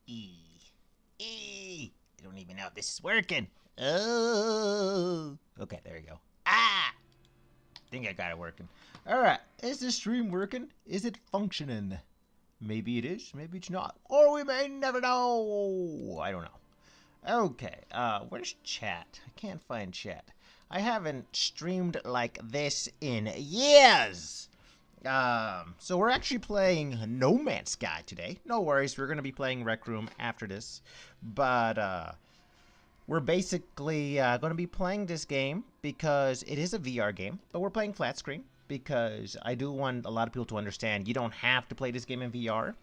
I don't even know if this is working. Oh. Okay, there you go. Ah! Think I got it working. Alright, is this stream working? Is it functioning? Maybe it is, maybe it's not. Or we may never know. I don't know. Okay, where's chat? I can't find chat. I haven't streamed like this in years. So we're actually playing No Man's Sky today. No worries, we're going to be playing Rec Room after this. But, we're basically going to be playing this game because it is a VR game, but we're playing flat screen because I do want a lot of people to understand you don't have to play this game in VR.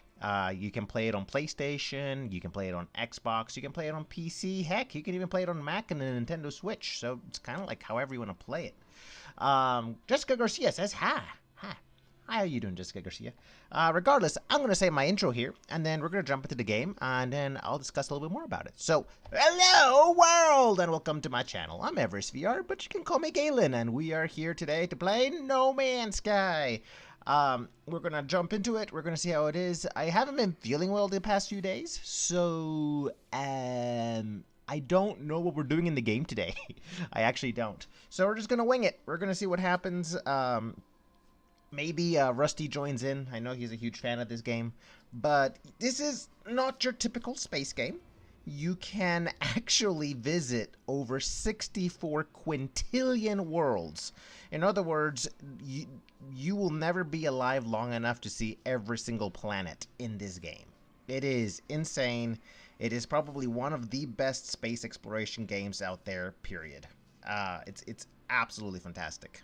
You can play it on PlayStation, you can play it on Xbox, you can play it on PC, heck, you can even play it on Mac and the Nintendo Switch, so it's kind of like however you want to play it. Jessica Garcia says, hi. How are you doing, Jessica Garcia? Regardless, I'm going to say my intro here, and then we're going to jump into the game, and then I'll discuss a little bit more about it. So, hello, world, and welcome to my channel. I'm Everest VR, but you can call me Galen, and we are here today to play No Man's Sky. We're going to jump into it. We're going to see how it is. I haven't been feeling well the past few days, so, I don't know what we're doing in the game today. I actually don't. So we're just going to wing it. We're going to see what happens. Maybe Rusty joins in. I know he's a huge fan of this game. But this is not your typical space game. You can actually visit over 64 quintillion worlds. In other words, you will never be alive long enough to see every single planet in this game. It is insane. It is probably one of the best space exploration games out there, period. It's absolutely fantastic.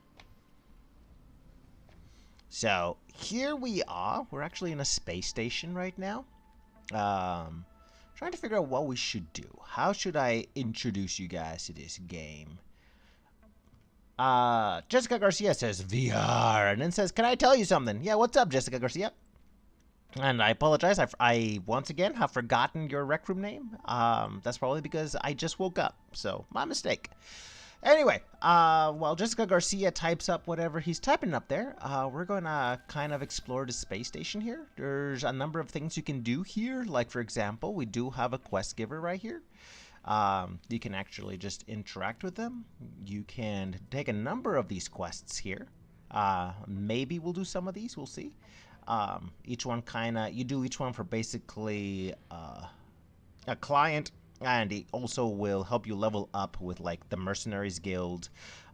So, here we are. We're actually in a space station right now. Trying to figure out what we should do. How should I introduce you guys to this game? Jessica Garcia says VR, and then says, can I tell you something? Yeah, what's up, Jessica Garcia? And I apologize, I once again have forgotten your Rec Room name. That's probably because I just woke up, so my mistake. Anyway, while Jessica Garcia types up whatever he's typing up there, we're going to kind of explore the space station here. There's a number of things you can do here. Like, for example, we do have a quest giver right here. You can actually just interact with them. You can take a number of these quests here. Maybe we'll do some of these. We'll see. Each one you do each one for basically a client. And it also will help you level up with, like, the Mercenaries Guild,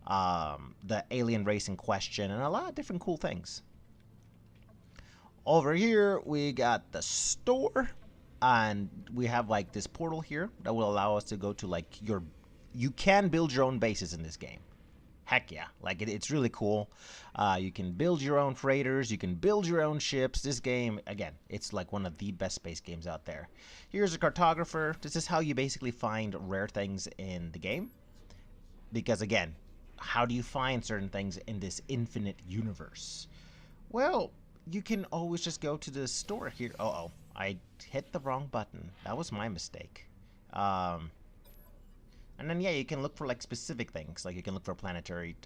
the alien race in question, and a lot of different cool things. Over here, we got the store, and we have, like, this portal here that will allow us to go to, like, you can build your own bases in this game. Heck yeah, like, it's really cool. You can build your own freighters, you can build your own ships. This game, again, it's like one of the best space games out there. Here's a cartographer. This is how you basically find rare things in the game. Because again, how do you find certain things in this infinite universe? Well, you can always just go to the store here. Uh-oh, I hit the wrong button. That was my mistake. And then, yeah, you can look for, like, specific things. Like, you can look for planetary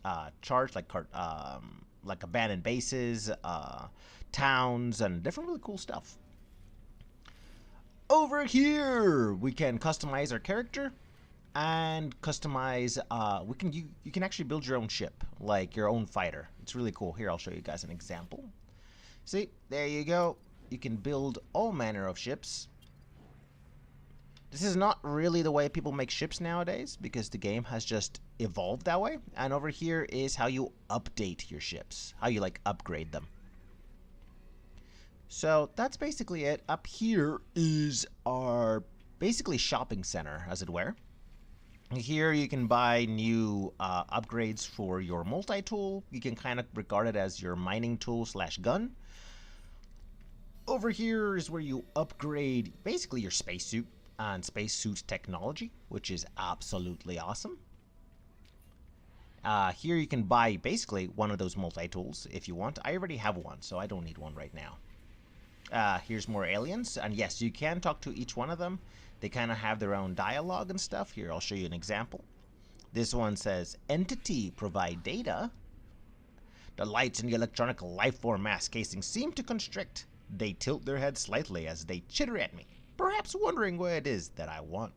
charts, like abandoned bases, towns, and different really cool stuff. Over here, we can customize our character and customize. You can actually build your own ship, like your own fighter. It's really cool. Here, I'll show you guys an example. See, there you go. You can build all manner of ships. This is not really the way people make ships nowadays because the game has just evolved that way. And over here is how you update your ships, how you, like, upgrade them. So that's basically it. Up here is our basically shopping center, as it were. Here you can buy new upgrades for your multi-tool. You can kind of regard it as your mining tool / gun. Over here is where you upgrade basically your spacesuit and spacesuit technology, which is absolutely awesome. Here you can buy basically one of those multi-tools if you want. I already have one, so I don't need one right now. Here's more aliens, and yes, you can talk to each one of them. They kind of have their own dialogue and stuff. Here, I'll show you an example. This one says, entity provide data. The lights in the electronic life form mass casing seem to constrict. They tilt their heads slightly as they chitter at me, perhaps wondering what it is that I want.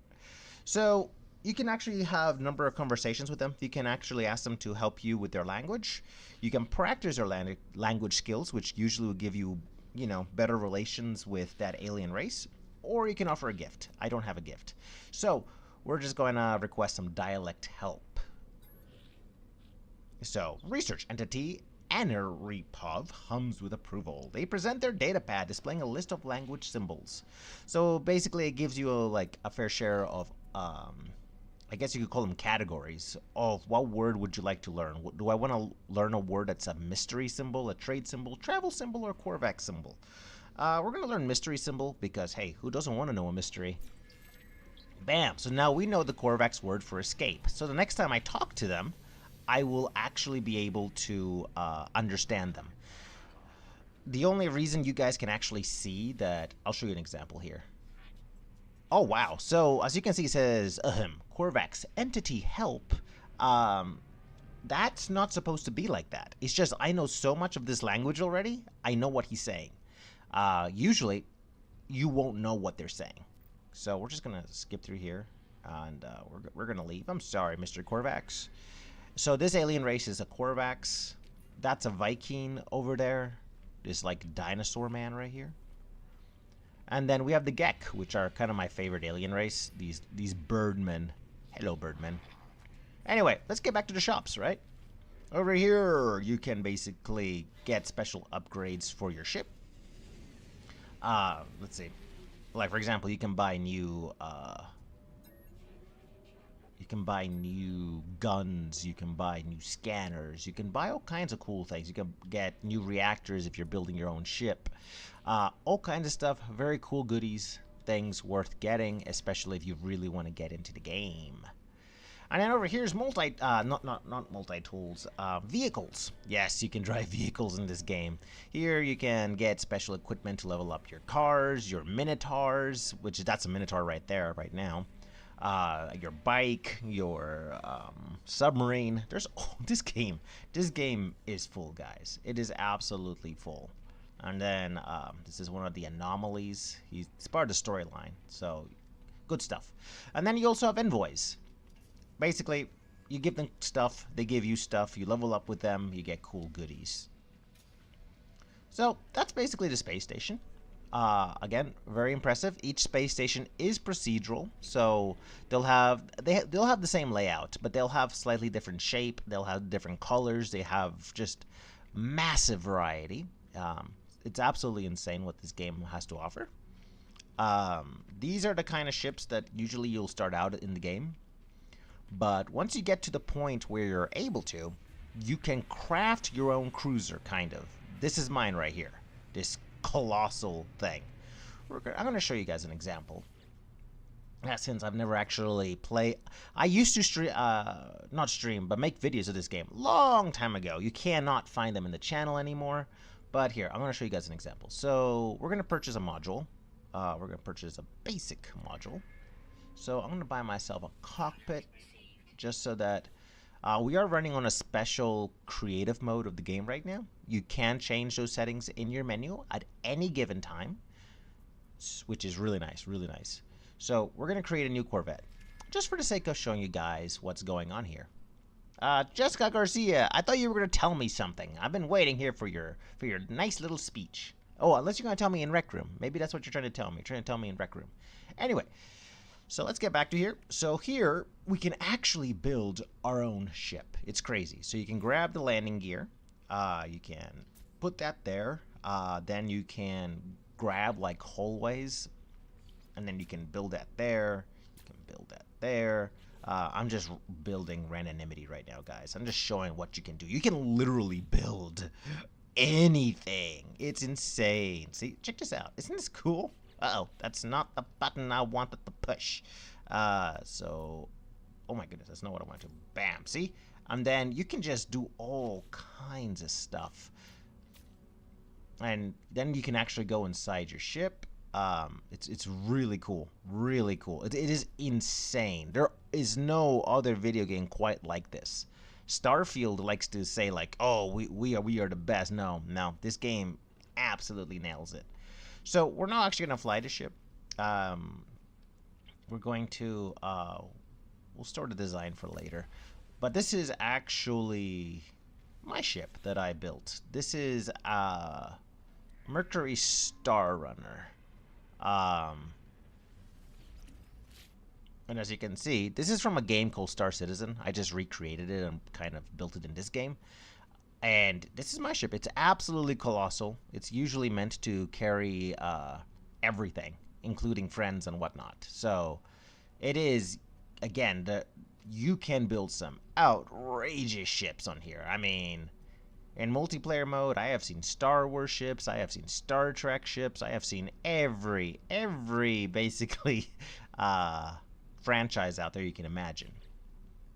So you can actually have a number of conversations with them. You can actually ask them to help you with their language. You can practice their language skills, which usually will give you, better relations with that alien race. Or you can offer a gift. I don't have a gift. So we're just going to request some dialect help. So, research entity Aneripov hums with approval. They present their datapad displaying a list of language symbols. So basically it gives you a fair share of, I guess you could call them categories of what word would you like to learn. Do I want to learn a word that's a mystery symbol, a trade symbol, travel symbol, or Korvax symbol? We're going to learn mystery symbol because, hey, who doesn't want to know a mystery? Bam! So now we know the Korvax word for escape. So the next time I talk to them, I will actually be able to understand them. The only reason you guys can actually see that, I'll show you an example here. Oh, wow. So as you can see, it says, Korvax entity help. That's not supposed to be like that. It's just I know so much of this language already, I know what he's saying. Usually, you won't know what they're saying. So we're just going to skip through here, and we're going to leave. I'm sorry, Mr. Korvax. So this alien race is a Korvax. That's a Viking over there. This dinosaur man right here. And then we have the Gek, which are kind of my favorite alien race. These birdmen. Hello, birdmen. Anyway, let's get back to the shops, right? Over here, you can basically get special upgrades for your ship. Let's see. Like, for example, you can buy new guns, you can buy new scanners, you can buy all kinds of cool things. You can get new reactors if you're building your own ship. All kinds of stuff, very cool goodies, things worth getting, especially if you really want to get into the game. And then over here is not multi-tools, vehicles. Yes, you can drive vehicles in this game. Here you can get special equipment to level up your cars, your minotaurs, which that's a minotaur right there, right now. Your bike, your submarine. This game is full, guys. It is absolutely full. And then this is one of the anomalies. It's part of the storyline, so good stuff. And then you also have envoys. Basically, you give them stuff, they give you stuff, you level up with them, you get cool goodies. So that's basically the space station. Again, very impressive. Each space station is procedural, so they'll have the same layout, but they'll have slightly different shape. They'll have different colors. They have just massive variety. It's absolutely insane what this game has to offer. These are the kind of ships that usually you'll start out in the game, but once you get to the point where you're able to, you can craft your own cruiser, kind of. This is mine right here. This colossal thing. I'm going to show you guys an example. Since I've never actually played, I used to not stream, but make videos of this game long time ago. You cannot find them in the channel anymore. But here, I'm going to show you guys an example. So we're going to purchase a module. We're going to purchase a basic module. So I'm going to buy myself a cockpit, just so that we are running on a special creative mode of the game right now. You can change those settings in your menu at any given time, which is really nice, really nice. So we're going to create a new Corvette, just for the sake of showing you guys what's going on here. Jessica Garcia, I thought you were going to tell me something. I've been waiting here for your nice little speech. Oh, unless you're going to tell me in Rec Room. Maybe that's what you're trying to tell me. You're trying to tell me in Rec Room. Anyway. So let's get back to here. So here, we can actually build our own ship. It's crazy. So you can grab the landing gear. You can put that there. Then you can grab hallways. And then you can build that there. You can build that there. I'm just building randomity right now, guys. I'm just showing what you can do. You can literally build anything. It's insane. See, check this out. Isn't this cool? Uh-oh, that's not the button I wanted to push. Oh my goodness, that's not what I want to. Bam, see? And then you can just do all kinds of stuff. And then you can actually go inside your ship. It's really cool, really cool. It is insane. There is no other video game quite like this. Starfield likes to say oh, we are the best. No, this game absolutely nails it. So we're not actually going to fly the ship. We're going to, we'll store the design for later. But this is actually my ship that I built. This is Mercury Star Runner. And as you can see, this is from a game called Star Citizen. I just recreated it and kind of built it in this game. And this is my ship. It's absolutely colossal. It's usually meant to carry everything, including friends and whatnot. So it is, again, you can build some outrageous ships on here. I mean, in multiplayer mode, I have seen Star Wars ships, I have seen Star Trek ships, I have seen every basically franchise out there you can imagine.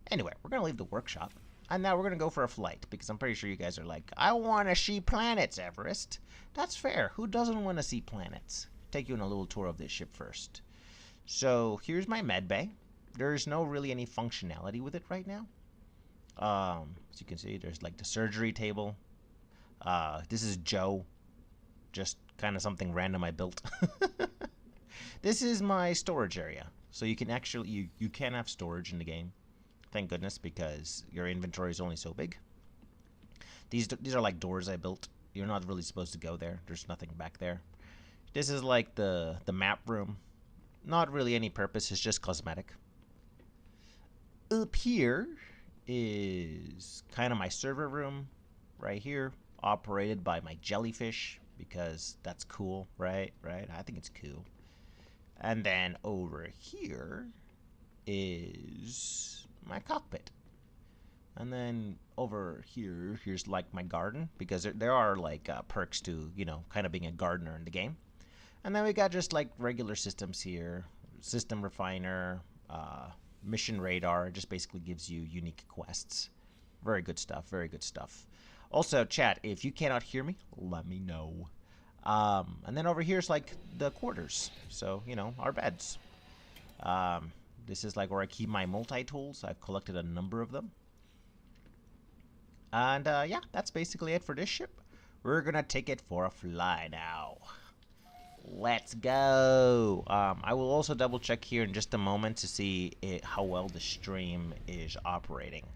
Anyway, we're gonna leave the workshop, and now we're gonna go for a flight, because I'm pretty sure you guys are like, I want to see planets, Everest. That's fair. Who doesn't want to see planets? Take you on a little tour of this ship first. So here's my med bay. There's no really any functionality with it right now. As you can see, there's like the surgery table. This is Joe. Just kind of something random I built. This is my storage area. So you can actually, you can have storage in the game. Thank goodness, because your inventory is only so big. These are like doors I built. You're not really supposed to go there. There's nothing back there. This is like the map room. Not really any purpose. It's just cosmetic. Up here is kind of my server room right here, operated by my jellyfish, because that's cool, right? I think it's cool. And then over here is my cockpit. And then over here's like my garden, because there are like perks to, you know, kind of being a gardener in the game. And then we got just like regular systems here, system refiner, mission radar. It just basically gives you unique quests. Very good stuff, very good stuff. Also, chat, if you cannot hear me, let me know. And then over here's like the quarters. So, you know, our beds. This is like where I keep my multi-tools. I've collected a number of them. And yeah, that's basically it for this ship. We're gonna take it for a fly now. Let's go. I will also double check here in just a moment to see how well the stream is operating.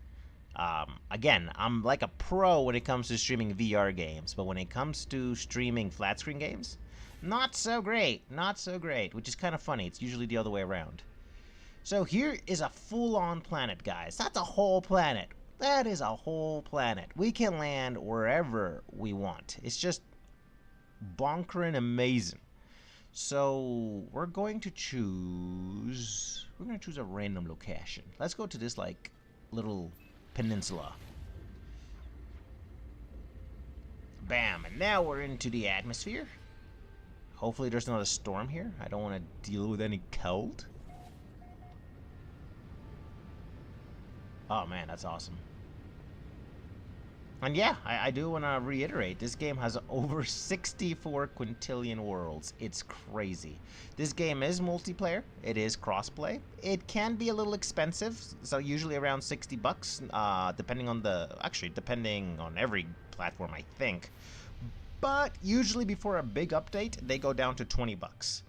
Again, I'm like a pro when it comes to streaming VR games, but when it comes to streaming flat screen games, not so great, which is kind of funny. It's usually the other way around. So here is a full-on planet, guys. That's a whole planet. That is a whole planet. We can land wherever we want. It's just bonkering amazing. So we're going to choose a random location. Let's go to this like little peninsula. Bam, and now we're into the atmosphere. Hopefully there's not a storm here. I don't want to deal with any cold. Oh man, that's awesome. And yeah, I do want to reiterate, this game has over 64 quintillion worlds. It's crazy. This game is multiplayer. It is crossplay. It can be a little expensive, so usually around 60 bucks, depending on every platform, I think. But usually before a big update, they go down to 20 bucks.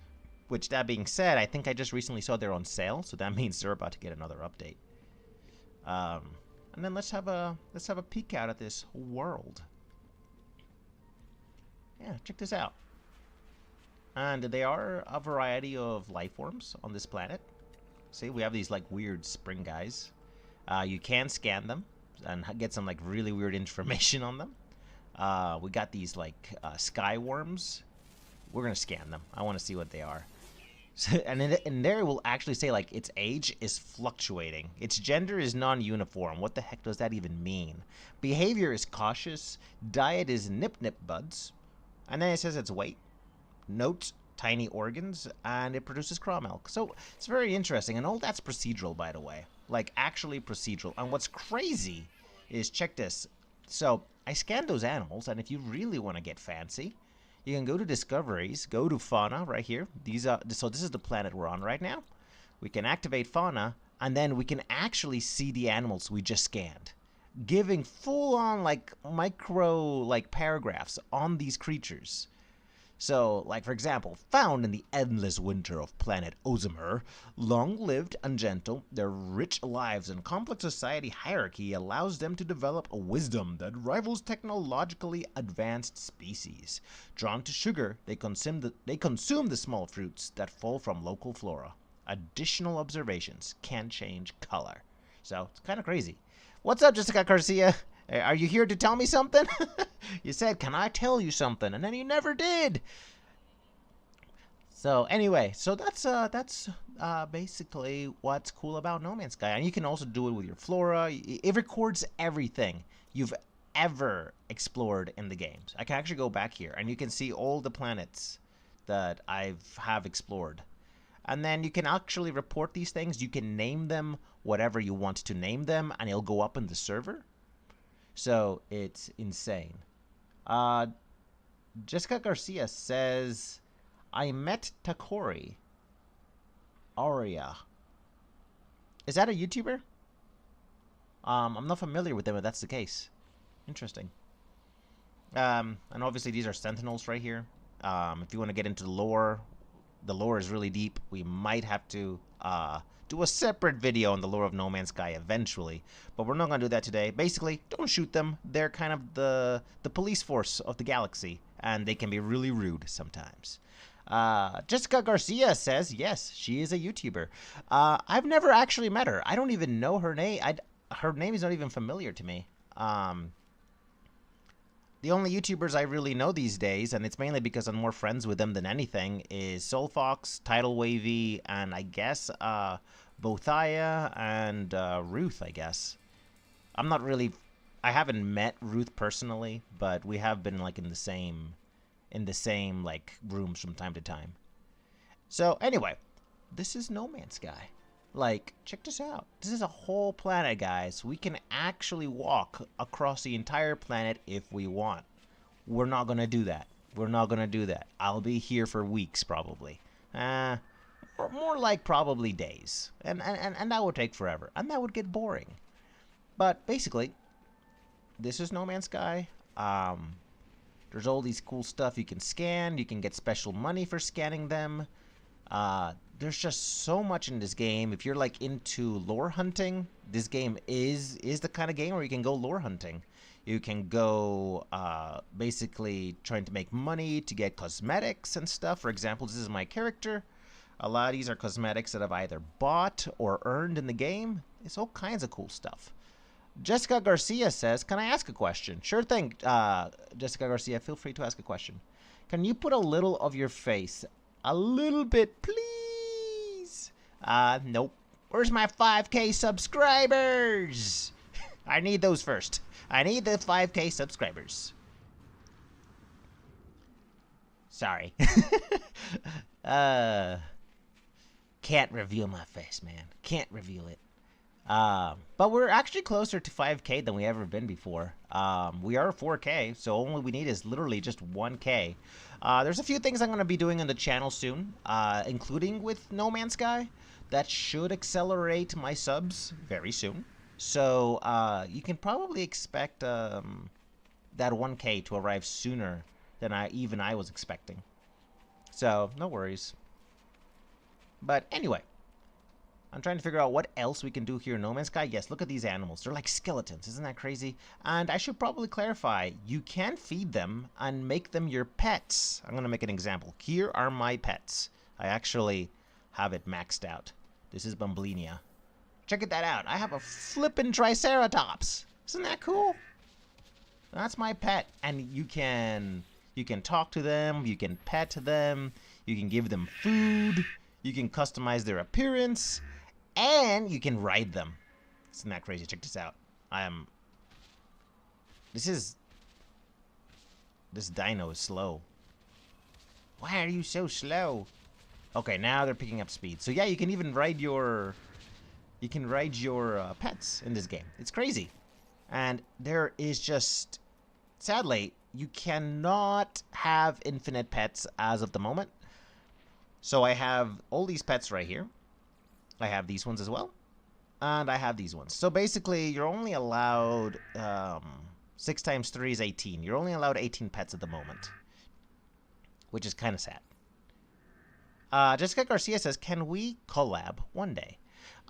Which, that being said, I think I just recently saw they're on sale, so that means they're about to get another update. And then let's have a peek out at this world. Yeah, check this out. And there are a variety of life forms on this planet. See, we have these like weird spring guys. You can scan them and get some like really weird information on them. We got these like sky worms. We're gonna scan them. I want to see what they are. So, and in there it will actually say like its age is fluctuating. Its gender is non-uniform. What the heck does that even mean? Behavior is cautious. Diet is nip-nip buds. And then it says its weight. Notes, tiny organs. And it produces craw milk. So it's very interesting. And all that's procedural, by the way. Like actually procedural. And what's crazy is, check this. So I scanned those animals. And if you really want to get fancy, you can go to discoveries, go to fauna right here. So this is the planet we're on right now. We can activate fauna, and then we can actually see the animals we just scanned, giving full-on like micro like paragraphs on these creatures. So, like for example, found in the endless winter of planet Ozimer, long-lived and gentle, their rich lives and complex society hierarchy allows them to develop a wisdom that rivals technologically advanced species. Drawn to sugar, they consume the small fruits that fall from local flora. Additional observations can change color. So, it's kind of crazy. What's up, Jessica Garcia? Are you here to tell me something? You said, can I tell you something? And then you never did. So anyway, so that's basically what's cool about No Man's Sky. And you can also do it with your flora. It records everything you've ever explored in the games. I can actually go back here and you can see all the planets that have explored. And then you can actually report these things. You can name them whatever you want to name them, and it'll go up in the server. So it's insane. Jessica Garcia says, I met Takori. Aria. Is that a YouTuber? I'm not familiar with them if that's the case. Interesting. And obviously these are sentinels right here. If you want to get into the lore is really deep. We might have to do a separate video on the lore of No Man's Sky eventually, but we're not going to do that today. Basically, don't shoot them. They're kind of the police force of the galaxy, and they can be really rude sometimes. Jessica Garcia says, yes, she is a YouTuber. I've never actually met her. I don't even know her name. Her name is not even familiar to me. The only YouTubers I really know these days, and it's mainly because I'm more friends with them than anything, is Soulfox, Tidal Wavy, and I guess Bothaya and Ruth, I guess. I haven't met Ruth personally, but we have been like in the same like rooms from time to time. So anyway, this is No Man's Sky. Like, check this out. This is a whole planet, guys. We can actually walk across the entire planet if we want. We're not going to do that. We're not going to do that. I'll be here for weeks, probably. More like probably days. And that would take forever. And that would get boring. But basically, this is No Man's Sky. There's all these cool stuff you can scan. You can get special money for scanning them. There's just so much in this game. If you're like into lore hunting, this game is the kind of game where you can go lore hunting. You can go basically trying to make money to get cosmetics and stuff. For example, this is my character. A lot of these are cosmetics that I've either bought or earned in the game. It's all kinds of cool stuff. Jessica Garcia says, can I ask a question? Sure thing, Jessica Garcia. Feel free to ask a question. Can you put a little of your face? A little bit, please. Nope. Where's my 5K subscribers? I need those first. I need the 5K subscribers. Sorry. Can't reveal my face, man. Can't reveal it. But we're actually closer to 5K than we ever been before. We are 4K, so all we need is literally just 1K. There's a few things I'm going to be doing on the channel soon, including with No Man's Sky, that should accelerate my subs very soon. So you can probably expect that 1K to arrive sooner than I was expecting. So no worries. But anyway, I'm trying to figure out what else we can do here in No Man's Sky. Yes, look at these animals. They're like skeletons. Isn't that crazy? And I should probably clarify, you can feed them and make them your pets. I'm going to make an example. Here are my pets. I actually have it maxed out. This is Bumbleenia. Check that out. I have a flippin' Triceratops. Isn't that cool? That's my pet. And you can talk to them. You can pet them. You can give them food. You can customize their appearance. And you can ride them. Isn't that crazy? Check this out. This dino is slow. Why are you so slow? Okay, now they're picking up speed. So yeah, you can even ride your pets in this game. It's crazy. And there is just, sadly, you cannot have infinite pets as of the moment. So I have all these pets right here. I have these ones as well. And I have these ones. So basically, you're only allowed 6 times 3 is 18. You're only allowed 18 pets at the moment. which is kind of sad. Jessica Garcia says, can we collab one day?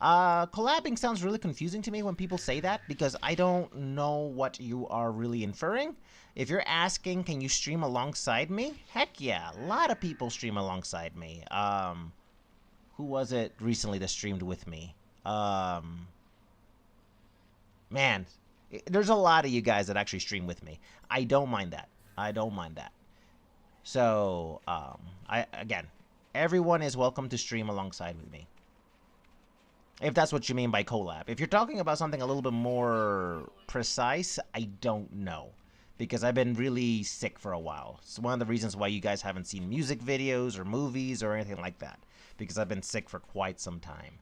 Collabing sounds really confusing to me when people say that, because I don't know what you are really inferring. If you're asking, can you stream alongside me? Heck yeah, a lot of people stream alongside me. Who was it recently that streamed with me? Man, there's a lot of you guys that actually stream with me. I don't mind that. I don't mind that. So, again, everyone is welcome to stream alongside with me. If that's what you mean by collab. If you're talking about something a little bit more precise, I don't know. Because I've been really sick for a while. It's one of the reasons why you guys haven't seen music videos or movies or anything like that. Because I've been sick for quite some time.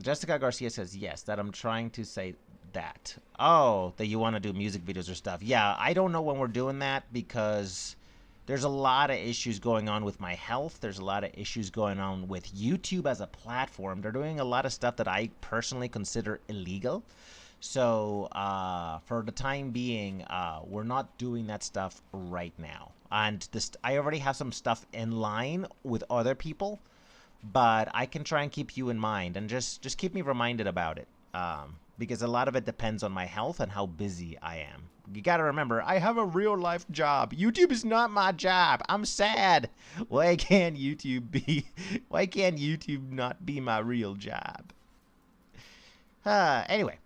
Jessica Garcia says, yes, that I'm trying to say that. Oh, that you want to do music videos or stuff. Yeah, I don't know when we're doing that because there's a lot of issues going on with my health. There's a lot of issues going on with YouTube as a platform. They're doing a lot of stuff that I personally consider illegal. So for the time being, we're not doing that stuff right now. And I already have some stuff in line with other people, but I can try and keep you in mind and just keep me reminded about it. Because a lot of it depends on my health and how busy I am. You gotta remember, I have a real life job. YouTube is not my job. I'm sad. Why can't YouTube not be my real job? Anyway,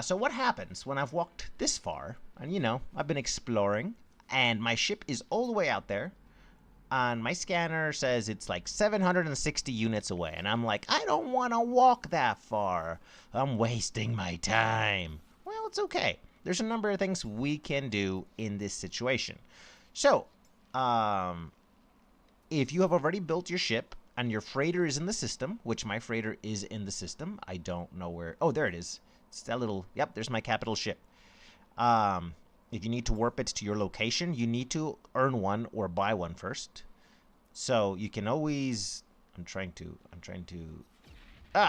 so what happens when I've walked this far, and you know, I've been exploring, and my ship is all the way out there, and my scanner says it's like 760 units away, and I'm like, I don't want to walk that far. I'm wasting my time. Well, it's okay. There's a number of things we can do in this situation. So, if you have already built your ship, and your freighter is in the system, which my freighter is in the system, I don't know where, oh, there it is. It's that little, yep, there's my capital ship. If you need to warp it to your location, you need to earn one or buy one first. So you can always, I'm trying to,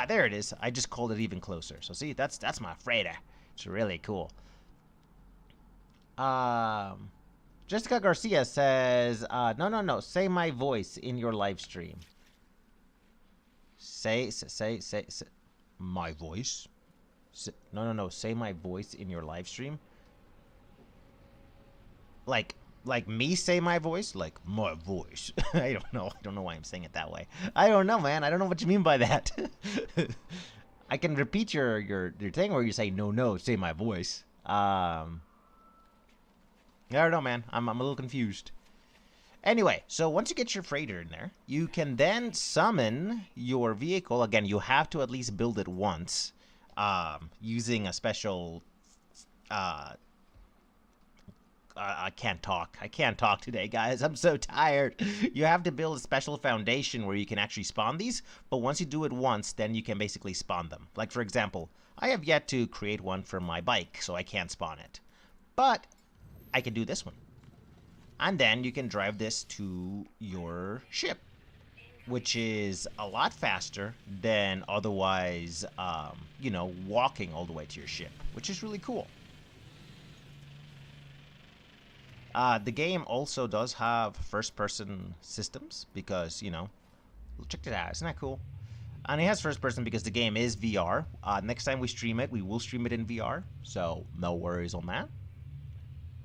there it is. I just called it even closer. So see, that's my freighter. It's really cool. Jessica Garcia says, no, say my voice in your live stream. Say my voice? No, say my voice in your live stream. Like me say my voice? Like my voice. I don't know why I'm saying it that way. I don't know, man. I don't know what you mean by that. I can repeat your thing where you say no, say my voice. I don't know, man. I'm a little confused. Anyway, so once you get your freighter in there, you can then summon your vehicle. Again, you have to at least build it once, using a special, I can't talk today, guys. I'm so tired. You have to build a special foundation where you can actually spawn these, but once you do it once, then you can basically spawn them. Like, for example, I have yet to create one for my bike, so I can't spawn it. But I can do this one. And then you can drive this to your ship, which is a lot faster than otherwise, walking all the way to your ship, which is really cool. The game also does have first-person systems because, check it out. Isn't that cool? And it has first-person because the game is VR. Next time we stream it, we will stream it in VR, so no worries on that.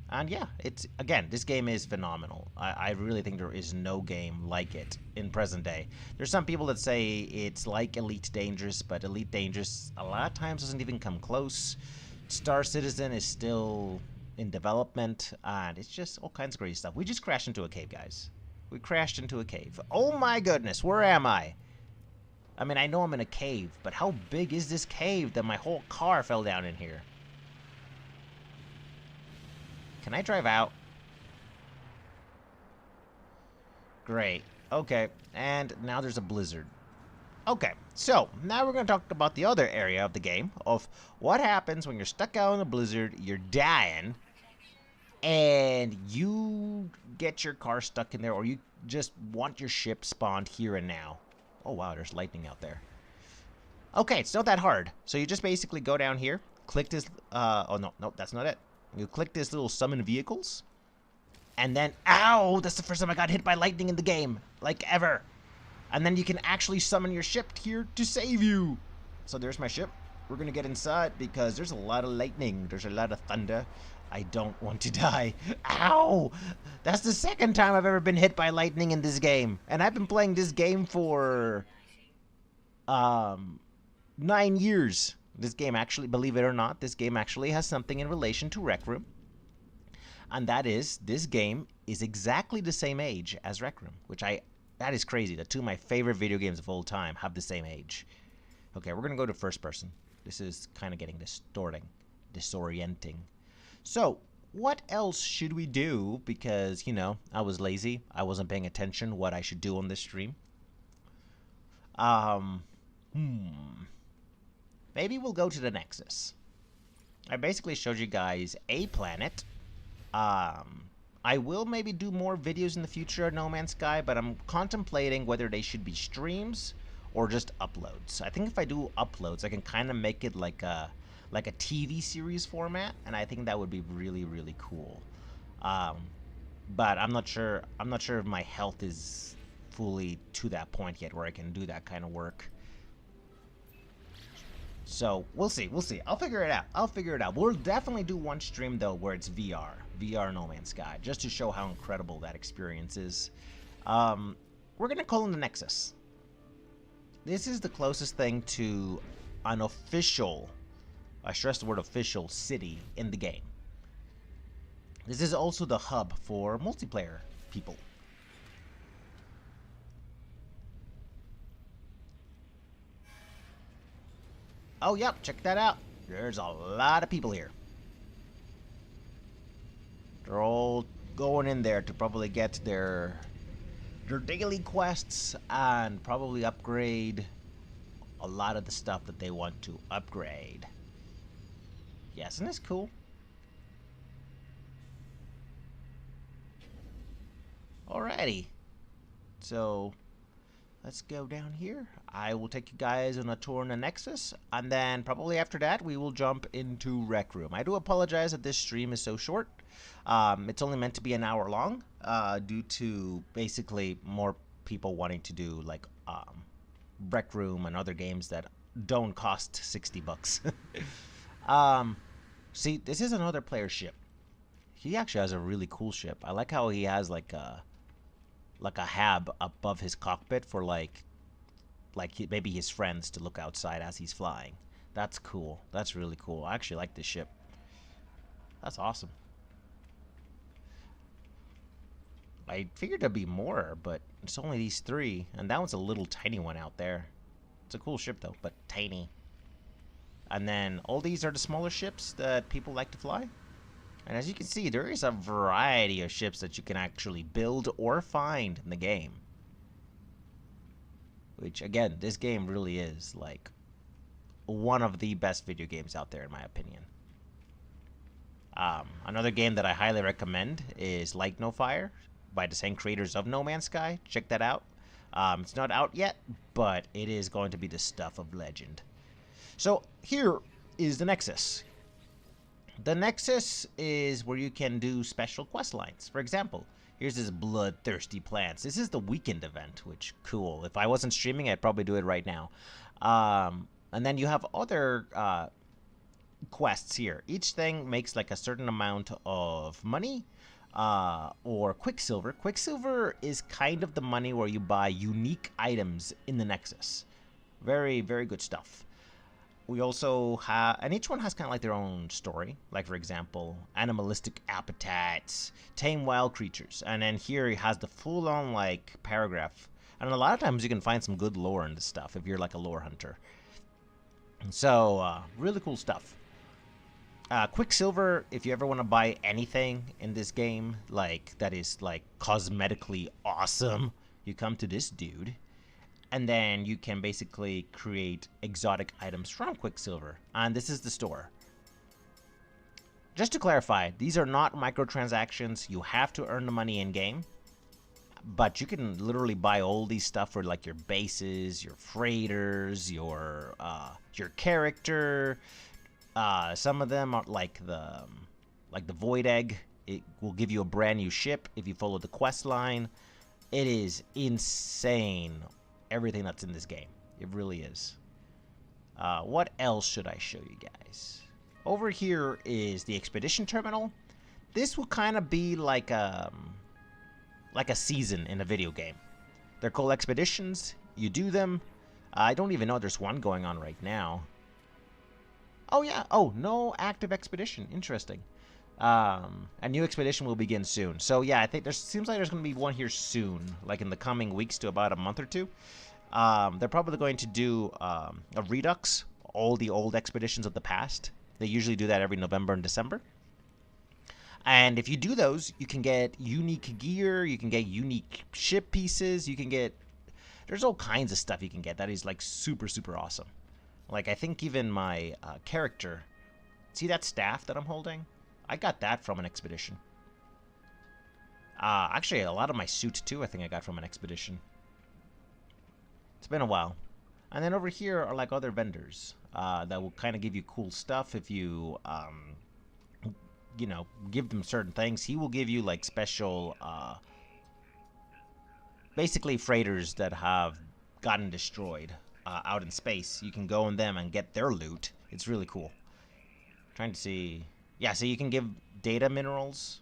And yeah, this game is phenomenal. I really think there is no game like it in present day. There's some people that say it's like Elite Dangerous, but Elite Dangerous a lot of times doesn't even come close. Star Citizen is still in development, and it's just all kinds of crazy stuff. We just crashed into a cave, guys. We crashed into a cave. Oh my goodness, where am I? I mean, I know I'm in a cave, but how big is this cave that my whole car fell down in here? Can I drive out? Great. Okay, and now there's a blizzard. Okay, so now we're going to talk about the other area of the game of what happens when you're stuck out in a blizzard, you're dying, and you get your car stuck in there, or you just want your ship spawned here and now. Oh wow, there's lightning out there. Okay, it's not that hard. So you just basically go down here, click this, oh no, that's not it. You click this little summon vehicles, And then, ow, that's the first time I got hit by lightning in the game, like ever. And then you can actually summon your ship here to save you. So there's my ship. We're gonna get inside because there's a lot of lightning. There's a lot of thunder. I don't want to die. Ow! That's the second time I've ever been hit by lightning in this game. And I've been playing this game for 9 years. This game actually, believe it or not, this game actually has something in relation to Rec Room. And that is, this game is exactly the same age as Rec Room, which that is crazy. The two of my favorite video games of all time have the same age. Okay, we're gonna go to first person. This is kind of getting disorienting. So, what else should we do? Because, you know, I was lazy. I wasn't paying attention what I should do on this stream. Maybe we'll go to the Nexus. I basically showed you guys a planet. I will maybe do more videos in the future of No Man's Sky, but I'm contemplating whether they should be streams or just uploads. I think if I do uploads, I can kind of make it like a TV series format, and I think that would be really, really cool. But I'm not sure if my health is fully to that point yet where I can do that kind of work. So we'll see. I'll figure it out. We'll definitely do one stream though where it's VR No Man's Sky, just to show how incredible that experience is. We're gonna call in the Nexus. This is the closest thing to an official, I stress the word official, city in the game. This is also the hub for multiplayer people. Oh, yep, check that out. There's a lot of people here. They're all going in there to probably get their daily quests and probably upgrade a lot of the stuff that they want to upgrade. Yeah, isn't this cool? Alrighty. So, let's go down here. I will take you guys on a tour in the Nexus, and then probably after that, we will jump into Rec Room. I do apologize that this stream is so short. It's only meant to be an hour long, due to basically more people wanting to do like Rec Room and other games that don't cost 60 bucks. See, this is another player's ship. He actually has a really cool ship. I like how he has like a hab above his cockpit for maybe his friends to look outside as he's flying. That's cool. That's really cool. I actually like this ship. That's awesome. I figured there'd be more, but it's only these three, and that one's a little tiny one out there. It's a cool ship though, but tiny. And then all these are the smaller ships that people like to fly. And as you can see, there is a variety of ships that you can actually build or find in the game. Which, again, this game really is, like, one of the best video games out there, in my opinion. Another game that I highly recommend is Light No Fire, by the same creators of No Man's Sky. Check that out. It's not out yet, but it is going to be the stuff of legend. So, here is the Nexus. The Nexus is where you can do special quest lines. For example, here's this Bloodthirsty Plants. This is the weekend event, which, cool. If I wasn't streaming, I'd probably do it right now. And then you have other quests here. Each thing makes like a certain amount of money or Quicksilver. Quicksilver is kind of the money where you buy unique items in the Nexus. Very, very good stuff. We also have, and each one has kind of like their own story. Like, for example, animalistic appetites, tame wild creatures. And then here he has the full-on, like, paragraph. And a lot of times you can find some good lore in this stuff if you're like a lore hunter. So, really cool stuff. Quicksilver, if you ever want to buy anything in this game, like, that is, like, cosmetically awesome, you come to this dude. And then you can basically create exotic items from Quicksilver. And this is the store. Just to clarify, these are not microtransactions. You have to earn the money in-game. But you can literally buy all these stuff for like your bases, your freighters, your character. Some of them are like the Void Egg. It will give you a brand new ship if you follow the quest line. It is insane, everything that's in this game. It really is. What else should I show you guys? Over here is the expedition terminal. This will kind of be like a season in a video game. They're called expeditions. You do them. I don't even know there's one going on right now. Oh yeah. Oh, no active expedition. Interesting. A new expedition will begin soon. So yeah, I think seems like there's going to be one here soon, like in the coming weeks to about a month or two. They're probably going to do a redux, all the old expeditions of the past. They usually do that every November and December. And if you do those, you can get unique gear, you can get unique ship pieces, you can get... There's all kinds of stuff you can get that is like super, super awesome. Like I think even my character... See that staff that I'm holding? I got that from an expedition. Actually, a lot of my suit, too, I think I got from an expedition. It's been a while. And then over here are, like, other vendors that will kind of give you cool stuff if you, you know, give them certain things. He will give you, like, special, basically freighters that have gotten destroyed out in space. You can go in them and get their loot. It's really cool. Trying to see... Yeah, so you can give data minerals.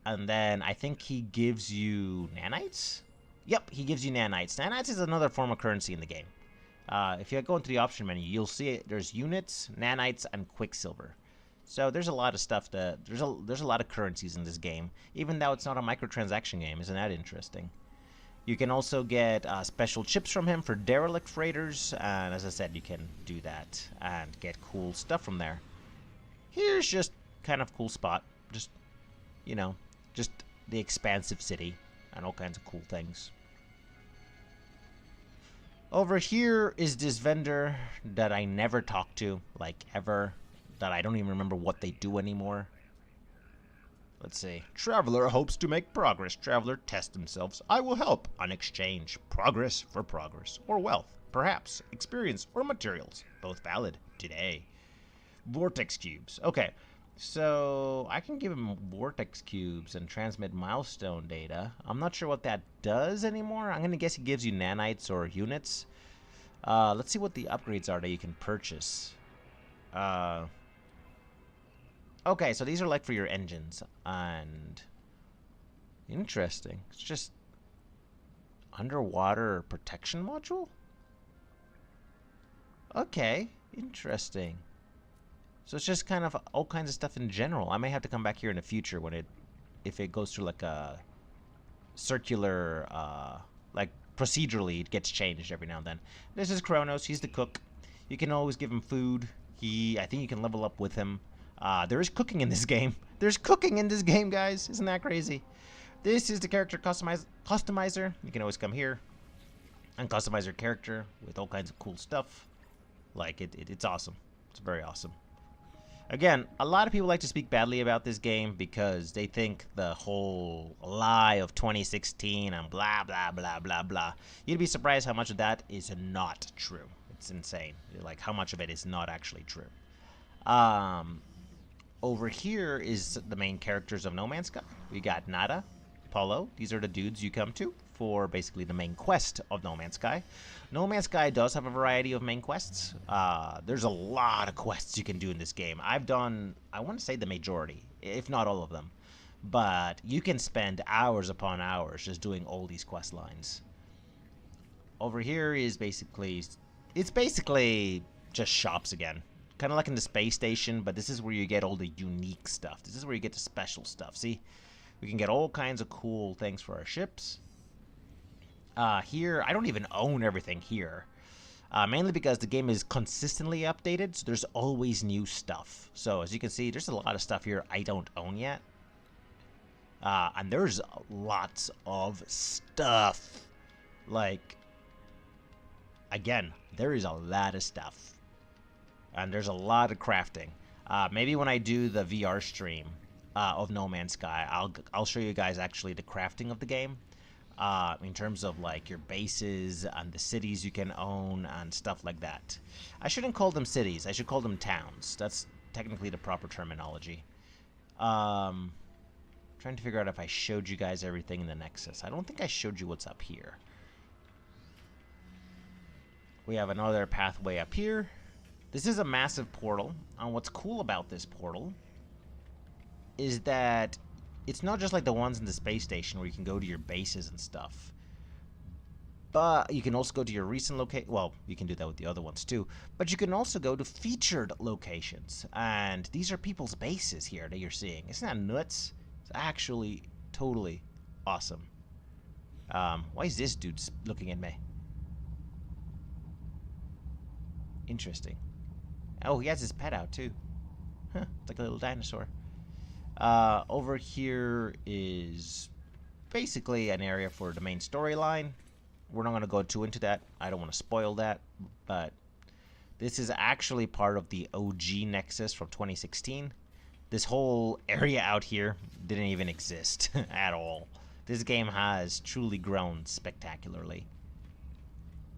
And then I think he gives you nanites? Yep, he gives you nanites. Nanites is another form of currency in the game. If you go into the option menu, you'll see it. There's units, nanites, and quicksilver. So there's a lot of stuff that... There's a lot of currencies in this game. Even though it's not a microtransaction game. Isn't that interesting? You can also get special chips from him for derelict freighters, and as I said, you can do that and get cool stuff from there. Here's just kind of cool spot, just, you know, just the expansive city and all kinds of cool things. Over here is this vendor that I never talk to, like ever, that I don't even remember what they do anymore. Let's see. Traveler hopes to make progress. Traveler test themselves. I will help on exchange. Progress for progress. Or wealth. Perhaps. Experience or materials. Both valid. Today. Vortex cubes. Okay. So I can give him vortex cubes and transmit milestone data. I'm not sure what that does anymore. I'm going to guess he gives you nanites or units. Let's see what the upgrades are that you can purchase. Okay, so these are like for your engines, and interesting. It's just underwater protection module? Okay, interesting. So it's just kind of all kinds of stuff in general. I may have to come back here in the future when if it goes through like a circular, like procedurally it gets changed every now and then. This is Kronos, he's the cook. You can always give him food. I think you can level up with him. There is cooking in this game. There's cooking in this game, guys. Isn't that crazy? This is the character customizer. You can always come here and customize your character with all kinds of cool stuff. Like, it's awesome. It's very awesome. Again, a lot of people like to speak badly about this game because they think the whole lie of 2016 and blah, blah, blah, blah, blah. You'd be surprised how much of that is not true. It's insane. Like, how much of it is not actually true. Over here is the main characters of No Man's Sky. We got Nada, Paulo. These are the dudes you come to for basically the main quest of No Man's Sky. No Man's Sky does have a variety of main quests. There's a lot of quests you can do in this game. I've done, I want to say the majority, if not all of them. But you can spend hours upon hours just doing all these quest lines. Over here is basically, it's basically just shops again. Kind of like in the space station, but this is where you get all the unique stuff. This is where you get the special stuff. See, we can get all kinds of cool things for our ships. Here, I don't even own everything here. Mainly because the game is consistently updated, so there's always new stuff. So as you can see, there's a lot of stuff here I don't own yet. And there's lots of stuff. Like, again, there is a lot of stuff. And there's a lot of crafting. Maybe when I do the VR stream of No Man's Sky, I'll show you guys actually the crafting of the game. In terms of like your bases and the cities you can own and stuff like that. I shouldn't call them cities. I should call them towns. That's technically the proper terminology. Trying to figure out if I showed you guys everything in the Nexus. I don't think I showed you what's up here. We have another pathway up here. This is a massive portal. And what's cool about this portal is that it's not just like the ones in the space station where you can go to your bases and stuff. But you can also go to your recent location. Well, you can do that with the other ones too. But you can also go to featured locations. And these are people's bases here that you're seeing. Isn't that nuts? It's actually totally awesome. Why is this dude looking at me? Interesting. Oh, he has his pet out too. Huh, it's like a little dinosaur. Over here is basically an area for the main storyline. We're not going to go too into that. I don't want to spoil that. But this is actually part of the OG Nexus from 2016. This whole area out here didn't even exist at all. This game has truly grown spectacularly.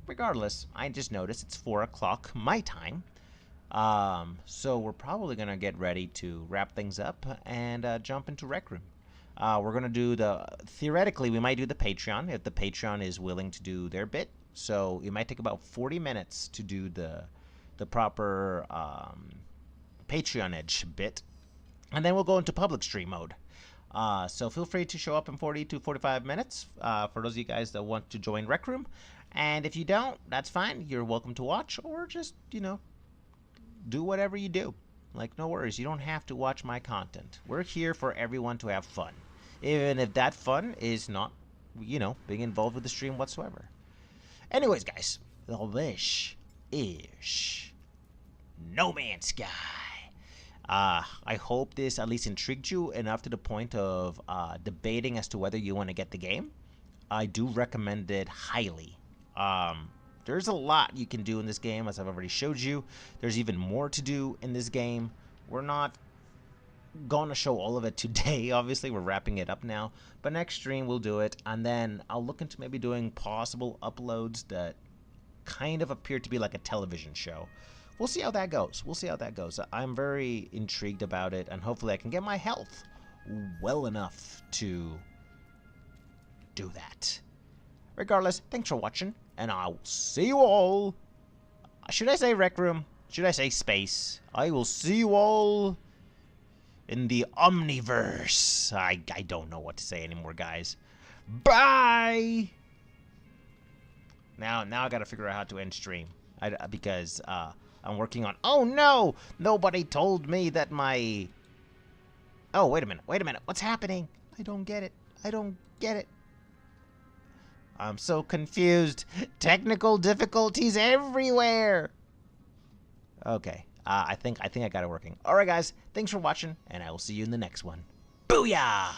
Regardless, I just noticed it's 4 o'clock my time. So we're probably going to get ready to wrap things up and jump into Rec Room. We're going to do theoretically, we might do the Patreon if the Patreon is willing to do their bit. So it might take about 40 minutes to do the proper Patreon-edge bit. And then we'll go into public stream mode. So feel free to show up in 40 to 45 minutes for those of you guys that want to join Rec Room. And if you don't, that's fine. You're welcome to watch or just, you know, do whatever you do. Like, no worries. You don't have to watch my content. We're here for everyone to have fun. Even if that fun is not, you know, being involved with the stream whatsoever. Anyways, guys, this is No Man's Sky. I hope this at least intrigued you enough to the point of debating as to whether you want to get the game. I do recommend it highly. There's a lot you can do in this game, as I've already showed you. There's even more to do in this game. We're not going to show all of it today, obviously. We're wrapping it up now. But next stream, we'll do it. And then I'll look into maybe doing possible uploads that kind of appear to be like a television show. We'll see how that goes. We'll see how that goes. I'm very intrigued about it, and hopefully I can get my health well enough to do that. Regardless, thanks for watching, and I'll see you all. Should I say Rec Room? Should I say space? I will see you all in the Omniverse. I don't know what to say anymore, guys. Bye! Now I gotta figure out how to end stream. Because I'm working on... Oh, no! Nobody told me that my... Oh, wait a minute. What's happening? I don't get it. I'm so confused. Technical difficulties everywhere. Okay. I think I got it working. All right, guys. Thanks for watching, and I will see you in the next one. Booyah!